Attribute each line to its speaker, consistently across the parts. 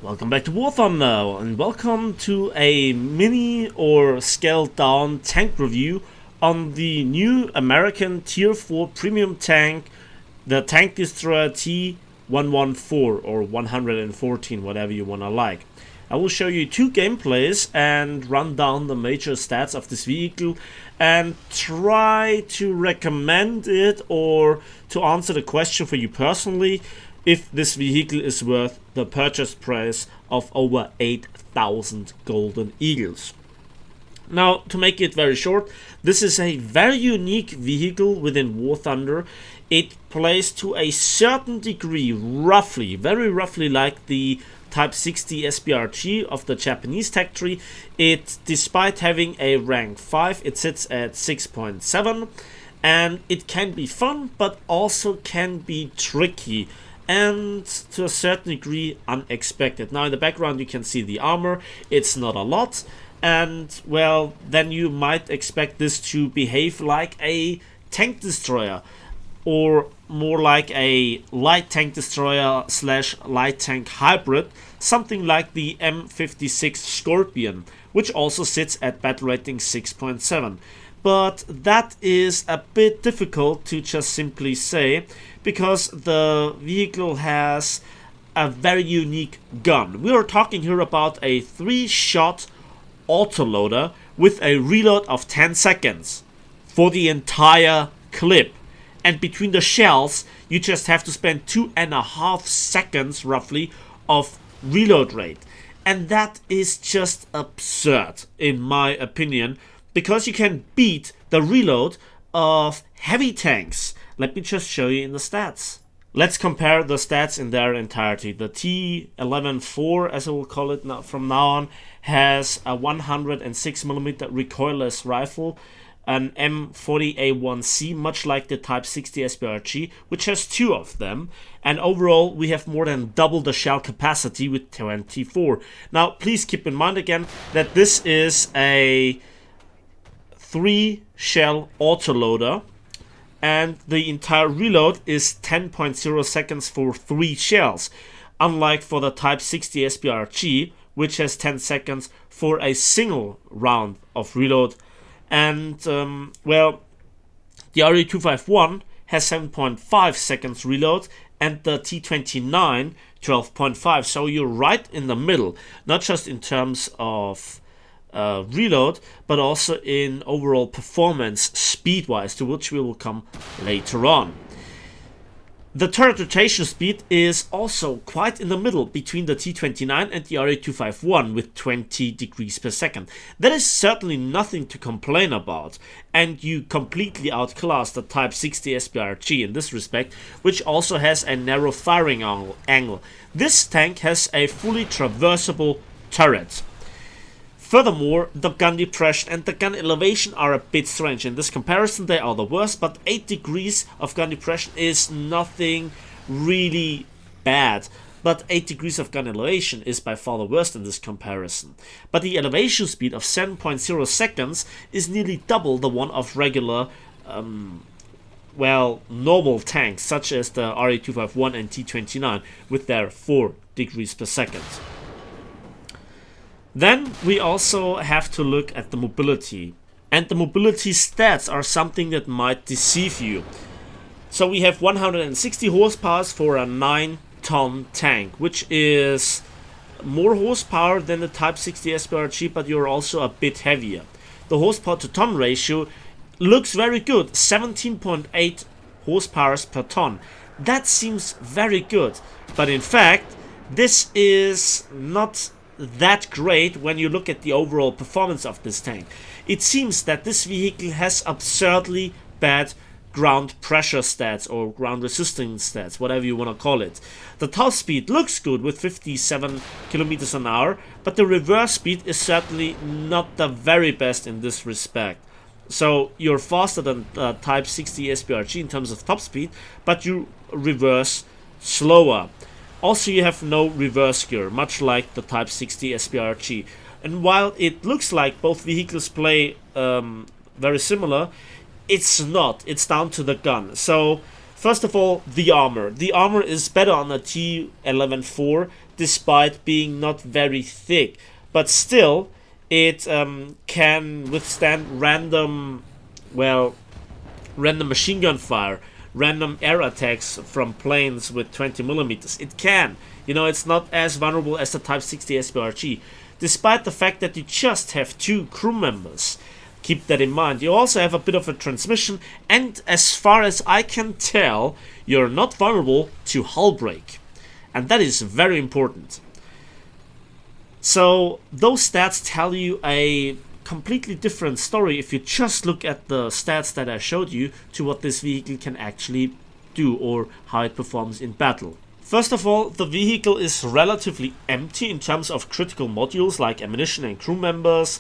Speaker 1: Welcome back to War Thunder, and welcome to a mini or scaled down tank review on the new American Tier 4 premium tank, the tank destroyer T114 or 114, whatever you wanna like. I will show you two gameplays and run down the major stats of this vehicle and try to recommend it or to answer the question for you personally if this vehicle is worth the purchase price of over 8,000 golden eagles. Now, to make it very short, this is a very unique vehicle within War Thunder. It plays to a certain degree, very roughly like the Type 60 SBRG of the Japanese tech tree. It, despite having a rank 5, it sits at 6.7, and it can be fun, but also can be tricky and to a certain degree unexpected. Now in the background you can see the armor. It's not a lot, and well, then you might expect this to behave like a tank destroyer, or more like a light tank destroyer slash light tank hybrid, something like the M56 Scorpion, which also sits at battle rating 6.7. But that is a bit difficult to just simply say, because the vehicle has a very unique gun. We are talking here about a 3-shot autoloader with a reload of 10 seconds for the entire clip. And between the shells, you just have to spend 2.5 seconds roughly of reload rate. And that is just absurd, in my opinion, because you can beat the reload of heavy tanks. Let me just show you in the stats. Let's compare the stats in their entirety. The T114, as I will call it now, from now on, has a 106mm recoilless rifle, an M40A1C, much like the Type 60 SBRG, which has 2 of them, and overall we have more than double the shell capacity with 24. Now please keep in mind again that this is a 3-shell autoloader, and the entire reload is 10.0 seconds for 3 shells, unlike for the Type 60 SBRG, which has 10 seconds for a single round of reload. And well, the RE251 has 7.5 seconds reload, and the T29 12.5. So you're right in the middle, not just in terms of reload, but also in overall performance speed-wise, to which we will come later on. The turret rotation speed is also quite in the middle between the T29 and the RE251 with 20 degrees per second. That is certainly nothing to complain about, and you completely outclass the Type 60 SBRG in this respect, which also has a narrow firing angle. This tank has a fully traversable turret. Furthermore, the gun depression and the gun elevation are a bit strange. In this comparison they are the worst, but 8 degrees of gun depression is nothing really bad. But 8 degrees of gun elevation is by far the worst in this comparison. But the elevation speed of 7.0 seconds is nearly double the one of regular, well, normal tanks, such as the RE251 and T29 with their 4 degrees per second. Then we also have to look at the mobility, and the mobility stats are something that might deceive you. So we have 160 horsepower for a 9-ton tank, which is more horsepower than the Type 60 SBRG, but you're also a bit heavier. The horsepower to ton ratio looks very good, 17.8 horsepower per ton. That seems very good, but in fact this is not that great when you look at the overall performance of this tank. It seems that this vehicle has absurdly bad ground pressure stats or ground resistance stats, whatever you want to call it. The top speed looks good with 57 kilometers an hour, but the reverse speed is certainly not the very best in this respect. So you're faster than Type 60 SBRG in terms of top speed, but you reverse slower. Also, you have no reverse gear, much like the Type 60 SBRG. And while it looks like both vehicles play very similar, it's not. It's down to the gun. So First of all, the armor. The armor is better on the T114 despite being not very thick. But still, it can withstand random machine gun fire, random air attacks from planes with 20 millimeters. It can. It's not as vulnerable as the Type 60 SPRG, despite the fact that you just have 2 crew members. Keep that in mind. You also have a bit of a transmission, and as far as I can tell, you're not vulnerable to hull break. And that is very important. So those stats tell you a completely different story if you just look at the stats that I showed you to what this vehicle can actually do or how it performs in battle. First of all, the vehicle is relatively empty in terms of critical modules like ammunition and crew members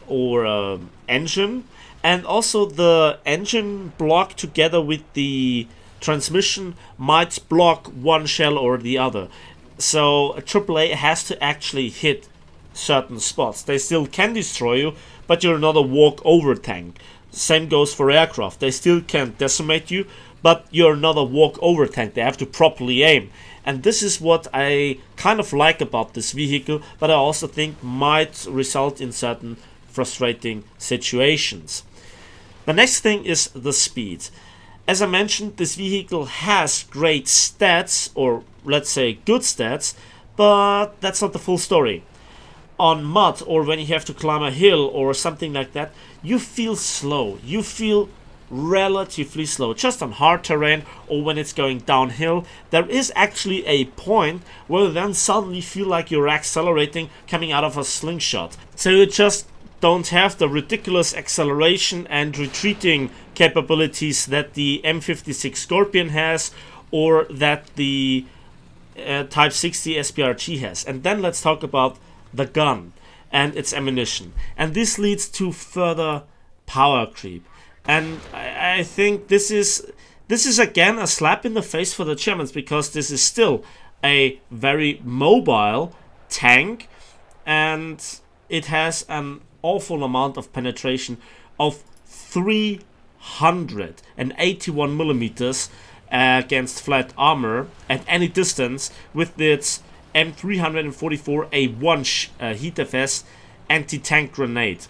Speaker 1: or engine, and also the engine block together with the transmission might block one shell or the other. So a AAA has to actually hit certain spots. They still can destroy you, but you're not a walk-over tank. Same goes for aircraft. They still can decimate you, but you're not a walk-over tank. They have to properly aim. And this is what I kind of like about this vehicle, but I also think might result in certain frustrating situations. The next thing is the speed. As I mentioned, this vehicle has great stats, or let's say good stats, but that's not the full story. On mud, or when you have to climb a hill or something like that, you feel slow. You feel relatively slow. Just on hard terrain or when it's going downhill, there is actually a point where you then suddenly feel like you're accelerating coming out of a slingshot. So you just don't have the ridiculous acceleration and retreating capabilities that the M56 Scorpion has, or that the Type 60 SPRG has. And then let's talk about the gun and its ammunition. And this leads to further power creep. And I think this is again a slap in the face for the Germans, because this is still a very mobile tank, and it has an awful amount of penetration of 381 millimeters against flat armor at any distance with its M344A1 HeatFS anti-tank grenade.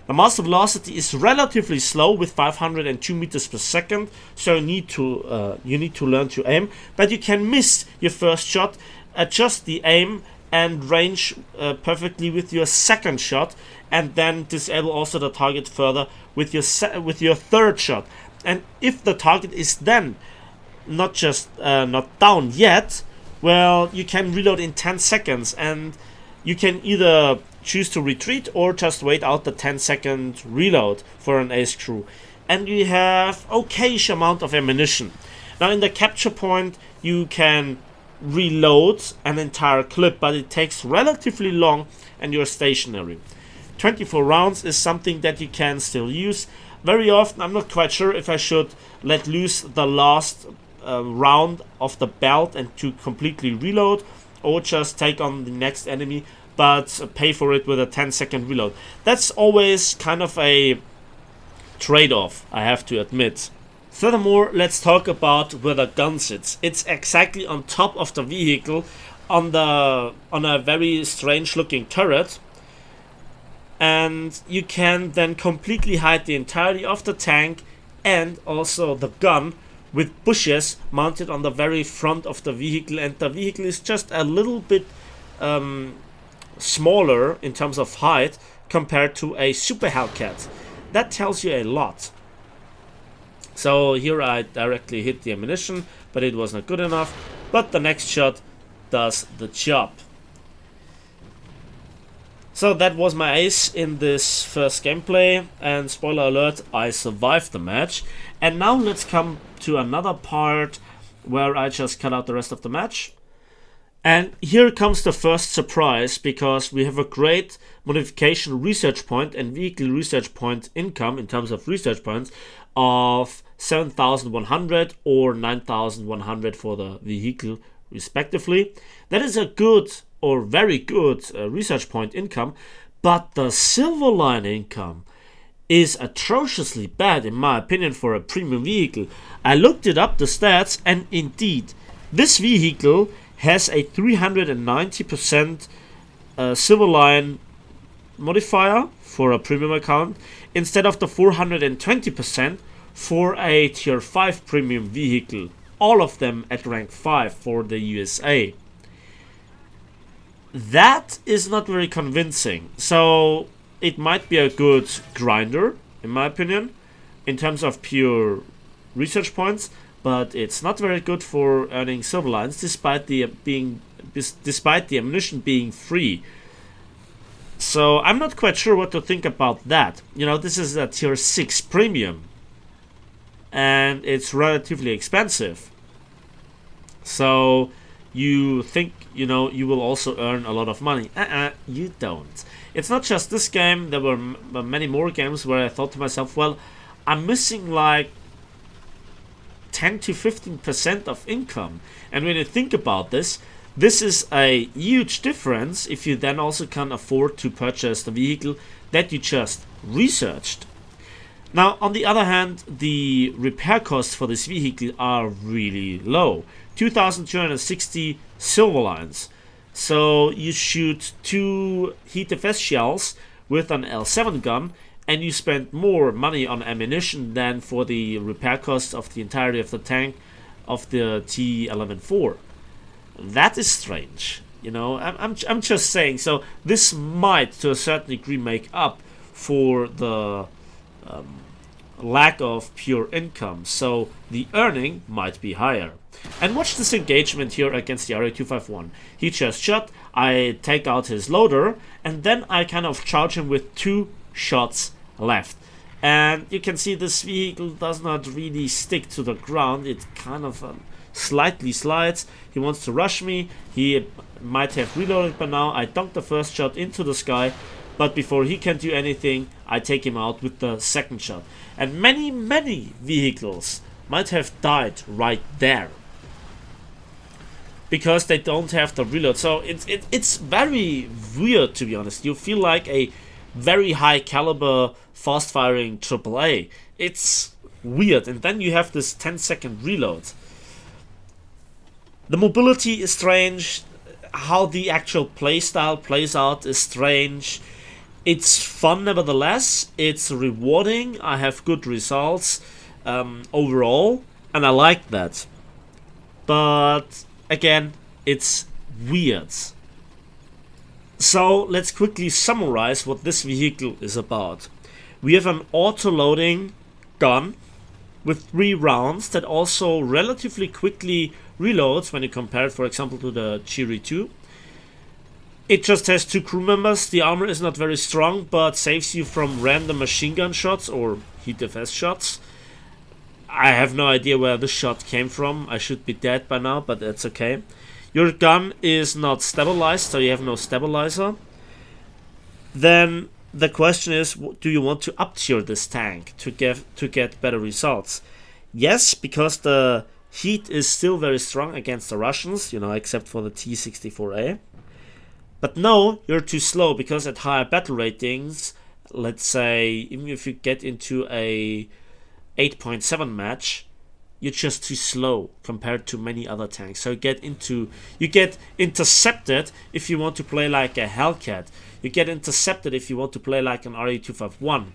Speaker 1: The master velocity is relatively slow with 502 meters per second, so you need to learn to aim, but you can miss your first shot, adjust the aim and range perfectly with your second shot, and then disable also the target further with your third shot. And if the target is then not down yet, well, you can reload in 10 seconds, and you can either choose to retreat or just wait out the 10-second reload for an ace crew. And you have okayish amount of ammunition. Now in the capture point you can reload an entire clip, but it takes relatively long and you're stationary. 24 rounds is something that you can still use. Very often I'm not quite sure if I should let loose the last round of the belt and to completely reload, or just take on the next enemy but pay for it with a 10-second reload. That's always kind of a trade-off, I have to admit. Furthermore, let's talk about where the gun sits. It's exactly on top of the vehicle on a very strange looking turret, and you can then completely hide the entirety of the tank and also the gun with bushes mounted on the very front of the vehicle, and the vehicle is just a little bit smaller in terms of height compared to a Super Hellcat. That tells you a lot. So here I directly hit the ammunition, but it was not good enough. But the next shot does the job. So that was my ace in this first gameplay, and spoiler alert, I survived the match. And now let's come to another part where I just cut out the rest of the match. And here comes the first surprise, because we have a great modification research point and vehicle research point income in terms of research points of 7,100 or 9,100 for the vehicle respectively. That is a good or very good research point income, but the silver line income is atrociously bad in my opinion for a premium vehicle. I looked it up, the stats, and indeed this vehicle has a 390% silver line modifier for a premium account instead of the 420% for a tier 5 premium vehicle, all of them at rank 5 for the USA. That is not very convincing. So it might be a good grinder, in my opinion, in terms of pure research points, but it's not very good for earning silver lines despite the ammunition being free. So I'm not quite sure what to think about that. You know, this is a tier 6 premium and it's relatively expensive. So you think, you know, you will also earn a lot of money. You don't. It's not just this game. There were many more games where I thought to myself, well, I'm missing like 10 to 15% of income. And when you think about this, this is a huge difference if you then also can afford to purchase the vehicle that you just researched. Now, on the other hand, the repair costs for this vehicle are really low. 2,260 silver lines. So you shoot 2 heat defense shells with an L7 gun and you spend more money on ammunition than for the repair costs of the entirety of the tank of the T114. That is strange, you know. I'm just saying. So this might, to a certain degree, make up for the lack of pure income. So the earning might be higher. And watch this engagement here against the RA251. He just shot. I take out his loader, and then I kind of charge him with 2 shots left. And you can see this vehicle does not really stick to the ground. It kind of slightly slides. He wants to rush me. He might have reloaded by now. I dunk the first shot into the sky, but before he can do anything, I take him out with the second shot. And many vehicles might have died right there because they don't have the reload. So it's very weird, to be honest. You feel like a very high caliber fast firing AAA. It's weird. And then you have this 10-second reload. The mobility is strange. How the actual playstyle plays out is strange. It's fun nevertheless. It's rewarding. I have good results overall, and I like that. But again, it's weird. So let's quickly summarize what this vehicle is about. We have an auto-loading gun with 3 rounds that also relatively quickly reloads when you compare it, for example, to the Cheery 2. It just has 2 crew members. The armor is not very strong, but saves you from random machine gun shots or heat defense shots. I have no idea where this shot came from. I should be dead by now, but that's okay. Your gun is not stabilized, so you have no stabilizer. Then the question is, do you want to up-tier this tank to get better results? Yes, because the heat is still very strong against the Russians, you know, except for the T-64A. But no, you're too slow, because at higher battle ratings, let's say, even if you get into a 8.7 match, you're just too slow compared to many other tanks. So you get intercepted if you want to play like a Hellcat. You get intercepted if you want to play like an RE251.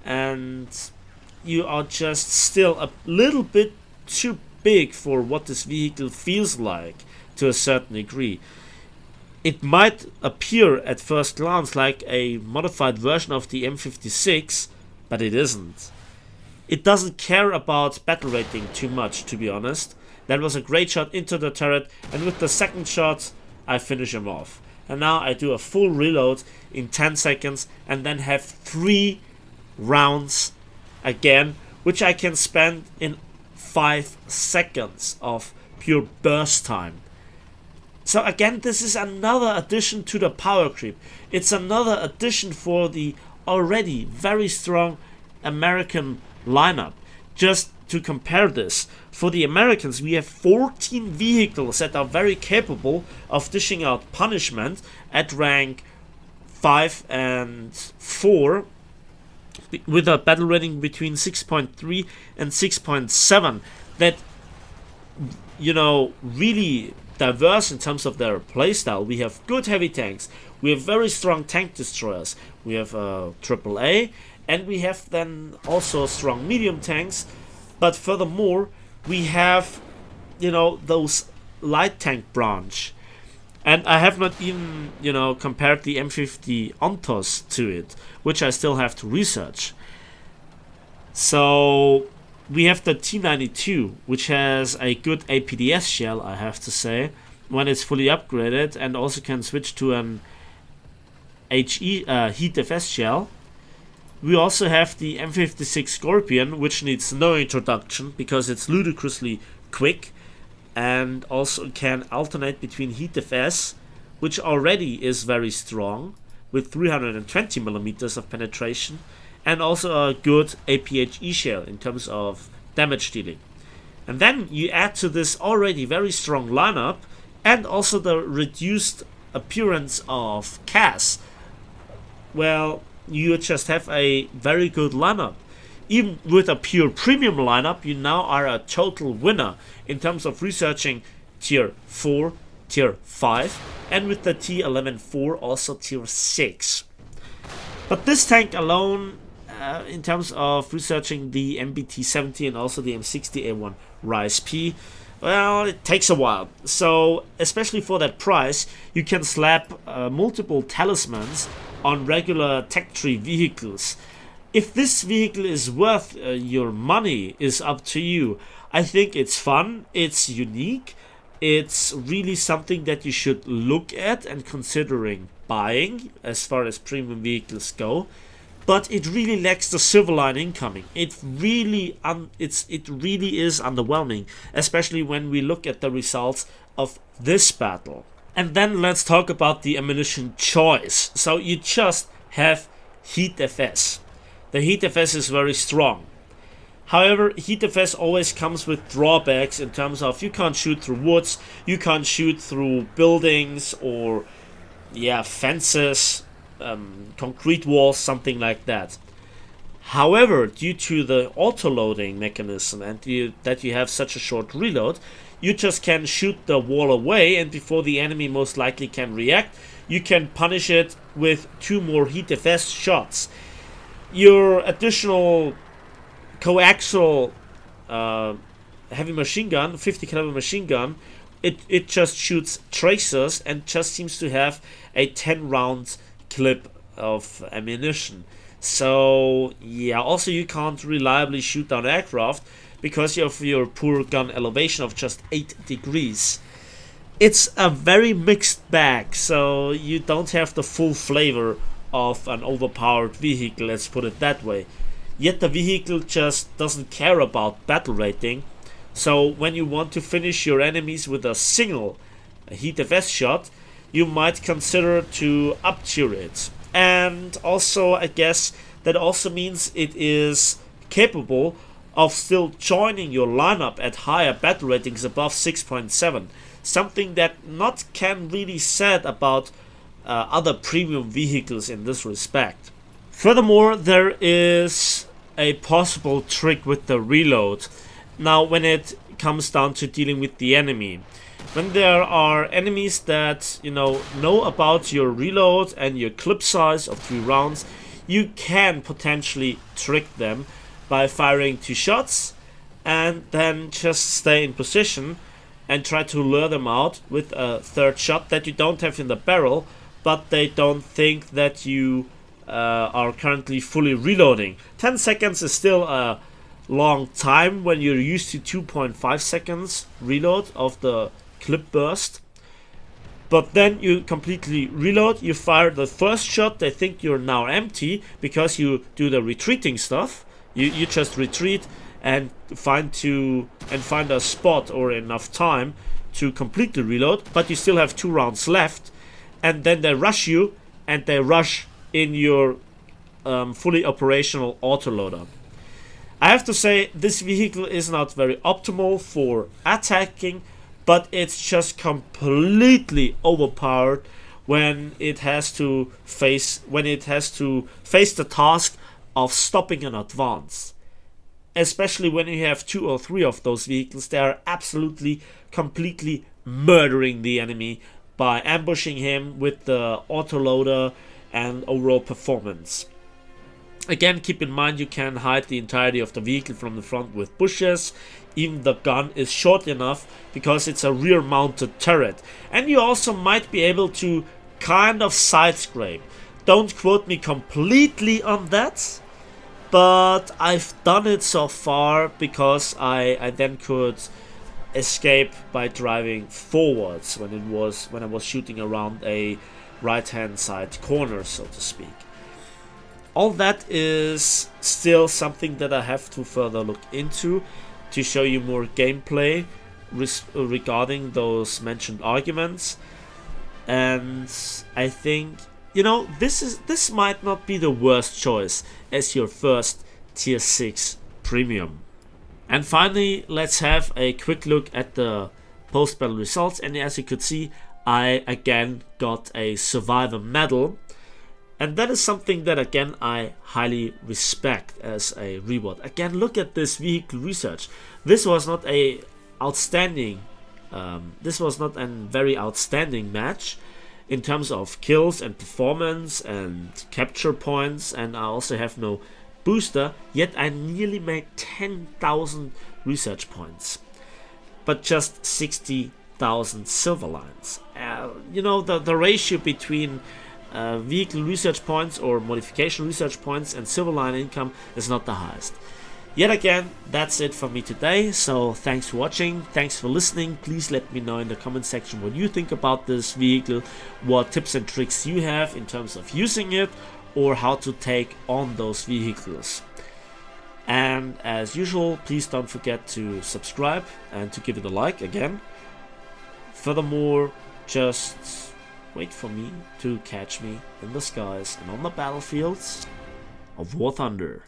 Speaker 1: And you are just still a little bit too big for what this vehicle feels like to a certain degree. It might appear at first glance like a modified version of the M56, but it isn't. It doesn't care about battle rating too much, to be honest. That was a great shot into the turret, and with the second shot, I finish him off. And now I do a full reload in 10 seconds, and then have 3 rounds again, which I can spend in 5 seconds of pure burst time. So again, this is another addition to the power creep. It's another addition for the already very strong American lineup. Just to compare this, for the Americans we have 14 vehicles that are very capable of dishing out punishment at rank 5 and 4 with a battle rating between 6.3 and 6.7 that, you know, really diverse in terms of their playstyle. We have good heavy tanks, we have very strong tank destroyers, we have AAA, and we have then also strong medium tanks. But furthermore, we have, those light tank branch. And I have not even, compared the M50 Ontos to it, which I still have to research. So we have the T92, which has a good APDS shell, I have to say, when it's fully upgraded, and also can switch to an Heat FS shell. We also have the M56 Scorpion, which needs no introduction because it's ludicrously quick, and also can alternate between Heat FS, which already is very strong, with 320 millimeters of penetration, and also a good APHE shell in terms of damage dealing. And then you add to this already very strong lineup, and also the reduced appearance of CAS. Well, you just have a very good lineup. Even with a pure premium lineup, you now are a total winner in terms of researching tier 4, tier 5, and with the T114 also tier 6. But this tank alone, in terms of researching the MBT-70 and also the M60A1 Rise P, well, it takes a while. So, especially for that price, you can slap multiple talismans on regular tech tree vehicles. If this vehicle is worth your money is up to you. I think it's fun, it's unique, it's really something that you should look at and considering buying as far as premium vehicles go. But it really lacks the silver line incoming. It really is underwhelming, especially when we look at the results of this battle. And then let's talk about the ammunition choice. So you just have Heat FS. The Heat FS is very strong. However, Heat FS always comes with drawbacks in terms of you can't shoot through woods, you can't shoot through buildings or fences, concrete walls, something like that. However, due to the autoloading mechanism and that you have such a short reload, you just can shoot the wall away, and before the enemy most likely can react, you can punish it with 2 more Heat FS shots. Your additional coaxial heavy machine gun, 50 caliber machine gun, it just shoots tracers and just seems to have a 10 round clip of ammunition. So also you can't reliably shoot down aircraft because of your poor gun elevation of just 8 degrees. It's a very mixed bag, so you don't have the full flavor of an overpowered vehicle, let's put it that way. Yet the vehicle just doesn't care about battle rating, so when you want to finish your enemies with a single Heat FS shot, you might consider to up-tier it. And also, I guess that also means it is capable of still joining your lineup at higher battle ratings above 6.7, something that not can really said about other premium vehicles in this respect. Furthermore, there is a possible trick with the reload. Now, when it comes down to dealing with the enemy, when there are enemies that know about your reload and your clip size of 3 rounds, you can potentially trick them by firing 2 shots and then just stay in position and try to lure them out with a 3rd shot that you don't have in the barrel, but they don't think that you are currently fully reloading. 10 seconds is still a long time when you're used to 2.5 seconds reload of the clip burst. But then you completely reload, you fire the first shot, they think you're now empty because you do the retreating stuff. You just retreat and find a spot or enough time to completely reload, but you still have 2 rounds left, and then they rush you and they rush in your fully operational autoloader. I have to say this vehicle is not very optimal for attacking, but it's just completely overpowered when it has to face the task of stopping an advance. Especially when you have 2 or 3 of those vehicles, they are absolutely completely murdering the enemy by ambushing him with the autoloader and overall performance. Again, keep in mind you can hide the entirety of the vehicle from the front with bushes. Even the gun is short enough because it's a rear mounted turret. And you also might be able to kind of side scrape. Don't quote me completely on that, but I've done it so far because I then could escape by driving forwards when I was shooting around a right hand side corner, so to speak. All that is still something that I have to further look into to show you more gameplay regarding those mentioned arguments. And I think, you know, this might not be the worst choice as your first tier 6 premium. And finally, let's have a quick look at the post-battle results. And as you could see, I again got a survivor medal. And that is something that again I highly respect as a reward. Again, look at this vehicle research. This was not a outstanding, this was not a very outstanding match in terms of kills and performance and capture points, and I also have no booster, yet I nearly made 10,000 research points, but just 60,000 silver lines. You know, the ratio between vehicle research points or modification research points and silver line income is not the highest. Yet again, that's it for me today, so thanks for watching, thanks for listening. Please let me know in the comment section what you think about this vehicle, what tips and tricks you have in terms of using it, or how to take on those vehicles. And as usual, please don't forget to subscribe and to give it a like again. Furthermore, just wait for me to catch me in the skies and on the battlefields of War Thunder.